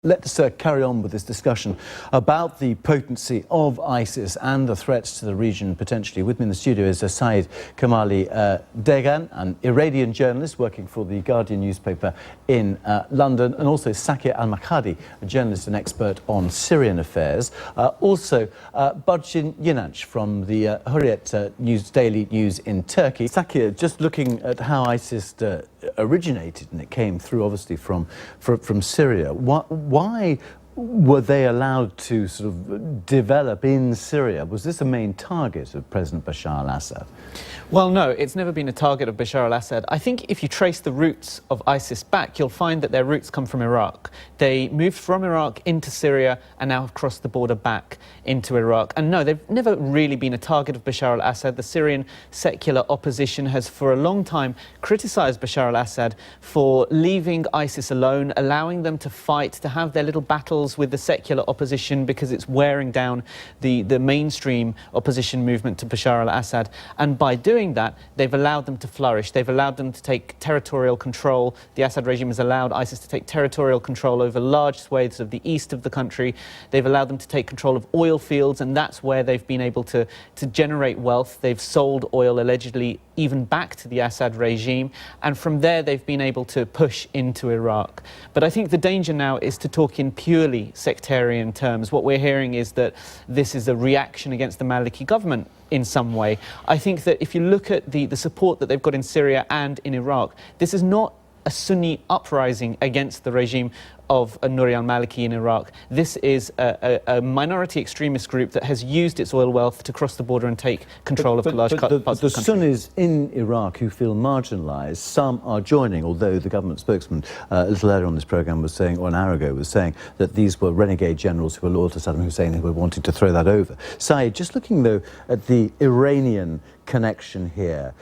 Let's carry on with this discussion about the potency of ISIS and the threats to the region potentially. With me in the studio is Saeed Kamali Degan, an Iranian journalist working for the Guardian newspaper in London, and also Sakir Al-Makhadhi, a journalist and expert on Syrian affairs. Also, Barcin Yinanç from the Hürriyet Daily News in Turkey. Sakir, just looking at how ISIS originated, and it came through obviously from Syria. Why were they allowed to sort of develop in Syria? Was this a main target of President Bashar al-Assad? Well, no, it's never been a target of Bashar al-Assad. I think if you trace the roots of ISIS back, you'll find that their roots come from Iraq. They moved from Iraq into Syria and now have crossed the border back into Iraq. And no, they've never really been a target of Bashar al-Assad. The Syrian secular opposition has for a long time criticised Bashar al-Assad for leaving ISIS alone, allowing them to fight, to have their little battles with the secular opposition because it's wearing down the mainstream opposition movement to Bashar al-Assad. And by doing that, they've allowed them to flourish. They've allowed them to take territorial control. The Assad regime has allowed ISIS to take territorial control over large swathes of the east of the country. They've allowed them to take control of oil fields, and that's where they've been able to generate wealth. They've sold oil allegedly even back to the Assad regime, and from there they've been able to push into Iraq. But I think the danger now is to talk in purely sectarian terms. What we're hearing is that this is a reaction against the Maliki government in some way. I think that if you look at the support that they've got in Syria and in Iraq, this is not a Sunni uprising against the regime of Nouri al-Maliki in Iraq. This is a minority extremist group that has used its oil wealth to cross the border and take control of large parts of the country. The Sunnis in Iraq who feel marginalised, some are joining, although the government spokesman a little earlier on this programme was saying, or an hour ago, was saying that these were renegade generals who were loyal to Saddam Hussein and who were wanting to throw that over. Saeed, just looking though at the Iranian connection here,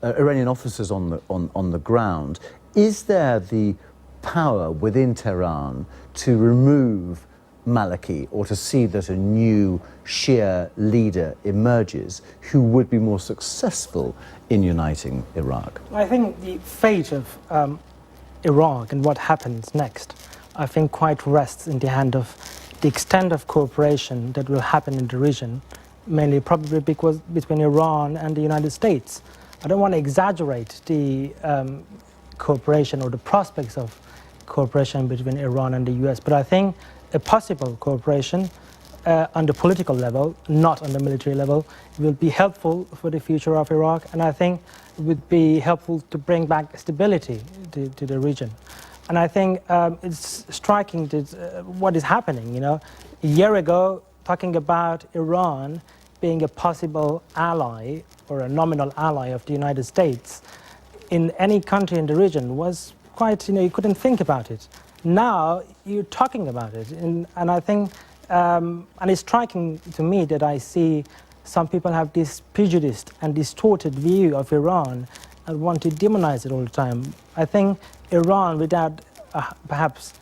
Iranian officers on the ground, is there the power within Tehran to remove Maliki or to see that a new Shia leader emerges who would be more successful in uniting Iraq? I think the fate of Iraq and what happens next, I think quite rests in the hand of the extent of cooperation that will happen in the region, mainly probably because between Iran and the United States. I don't want to exaggerate the cooperation or the prospects of cooperation between Iran and the US, but I think a possible cooperation on the political level, not on the military level, will be helpful for the future of Iraq, and I think it would be helpful to bring back stability to the region. And I think it's striking that, what is happening, you know. A year ago, talking about Iran being a possible ally or a nominal ally of the United States in any country in the region was quite, you know, you couldn't think about it. Now you're talking about it, and I think, and it's striking to me that I see some people have this prejudiced and distorted view of Iran and want to demonize it all the time. I think Iran, without perhaps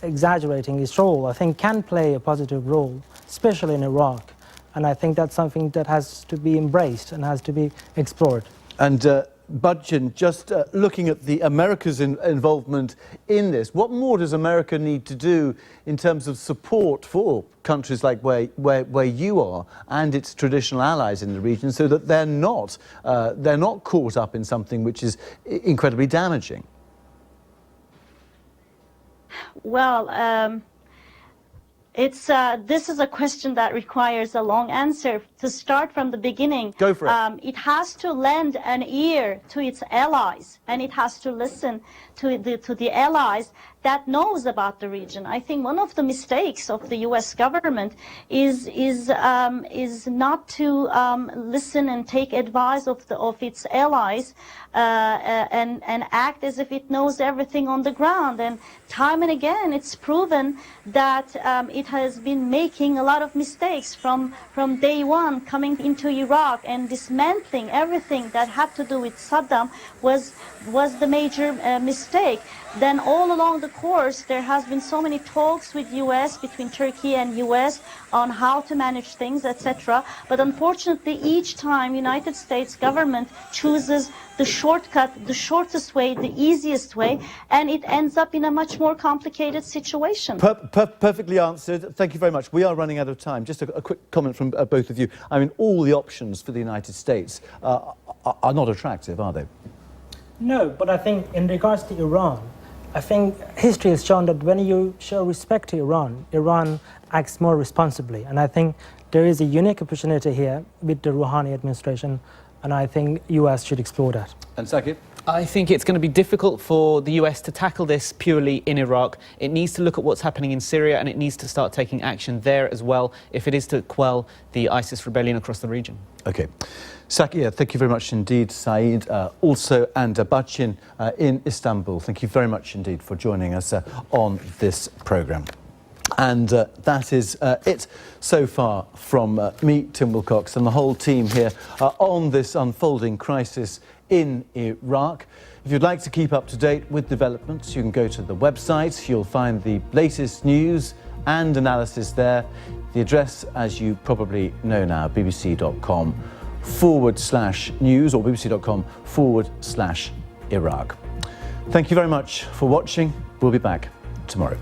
exaggerating its role, I think can play a positive role, especially in Iraq. And I think that's something that has to be embraced and has to be explored. And Barcin, just looking at the America's involvement in this, what more does America need to do in terms of support for countries like where you are and its traditional allies in the region, so that they're not caught up in something which is incredibly damaging? Well, this is a question that requires a long answer. To start from the beginning, go for it. It has to lend an ear to its allies, and it has to listen to the allies that knows about the region. I think one of the mistakes of the U.S. government is not to listen and take advice of its allies and act as if it knows everything on the ground. And time and again, it's proven that it has been making a lot of mistakes from day one, coming into Iraq and dismantling everything that had to do with Saddam was the major mistake. then all along the course there has been so many talks with US, between Turkey and US, on how to manage things, etc. But unfortunately, each time United States government chooses the shortcut, the shortest way, the easiest way, and it ends up in a much more complicated situation. Perfectly answered. Thank you very much. We are running out of time. Just a quick comment from both of you. I mean, all the options for the United States are not attractive, are they? No, but I think in regards to Iran, I think history has shown that when you show respect to Iran, Iran acts more responsibly. And I think there is a unique opportunity here with the Rouhani administration, and I think US should explore that. And Sakib? I think it's going to be difficult for the US to tackle this purely in Iraq. It needs to look at what's happening in Syria, and it needs to start taking action there as well if it is to quell the ISIS rebellion across the region. OK. Sakia, thank you very much indeed. Saeed also, and Bachin in Istanbul. Thank you very much indeed for joining us on this programme. And that is it so far from me, Tim Wilcox, and the whole team here on this unfolding crisis in Iraq. If you'd like to keep up to date with developments, you can go to the website. You'll find the latest news and analysis there. The address, as you probably know now, bbc.com/news or bbc.com/Iraq. Thank you very much for watching. We'll be back tomorrow.